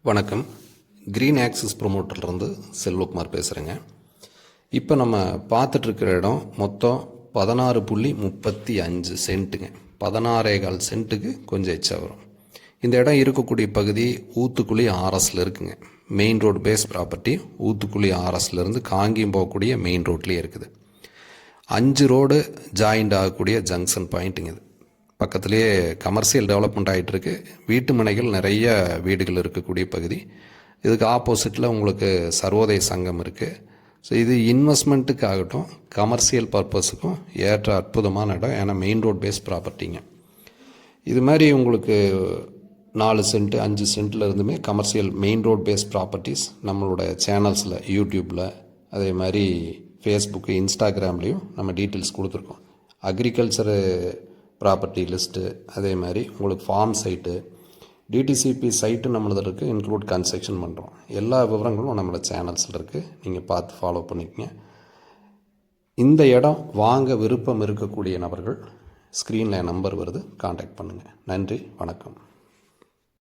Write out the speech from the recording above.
வணக்கம். Green axis ப்ரொமோட்டர்லேருந்து Selvakumar பேசுகிறேங்க. இப்போ நம்ம பார்த்துட்ருக்கிற இடம் மொத்தம் 16.35 சென்ட்டுங்க. 16.25 சென்ட்டுக்கு கொஞ்சம் எச்சா வரும். இந்த இடம் இருக்கக்கூடிய பகுதி ஊத்துக்குழி ஆர்எஸில் இருக்குங்க. Main road face property Oothukuli ஆர்எஸ்லேருந்து காங்கியம் போகக்கூடிய மெயின் ரோட்லேயே இருக்குது. 5 ரோடு ஜாயிண்ட் ஆகக்கூடிய ஜங்ஷன் பாயிண்ட்டுங்க. இது பக்கத்துலேயே கமர்ஷியல் டெவலப்மெண்ட் ஆகிட்டுருக்கு. வீட்டு மனைகள் நிறைய வீடுகள் இருக்கக்கூடிய பகுதி. இதுக்கு ஆப்போசிட்டில் உங்களுக்கு சர்வோதய சங்கம் இருக்குது. ஸோ இது இன்வெஸ்ட்மெண்ட்டுக்கு ஆகட்டும் கமர்ஷியல் பர்பஸுக்கும் ஏற்ற அற்புதமான இடம். ஏன்னா மெயின் ரோட் பேஸ் ப்ராப்பர்ட்டிங்க. இது மாதிரி உங்களுக்கு 4 சென்ட் 5 சென்ட்டில் இருந்துமே commercial main road face properties நம்மளோட சேனல்ஸில் யூடியூப்பில் அதே மாதிரி ஃபேஸ்புக்கு இன்ஸ்டாகிராம்லேயும் நம்ம டீட்டெயில்ஸ் கொடுத்துருக்கோம். அக்ரிகல்ச்சரு ப்ராப்பர்ட்டி லிஸ்ட்டு அதே மாதிரி உங்களுக்கு ஃபார்ம் சைட்டு டிடிசிபி சைட்டு நம்மளது இருக்குது. இன்க்ளூட் கன்ஸ்ட்ரக்ஷன் பண்ணுறோம். எல்லா விவரங்களும் நம்மளோட சேனல்ஸில் இருக்குது. நீங்கள் பார்த்து ஃபாலோ பண்ணிக்கங்க. இந்த இடம் வாங்க விருப்பம் இருக்கக்கூடிய நபர்கள் ஸ்க்ரீனில் நம்பர் வருது, காண்டாக்ட் பண்ணுங்கள். நன்றி, வணக்கம்.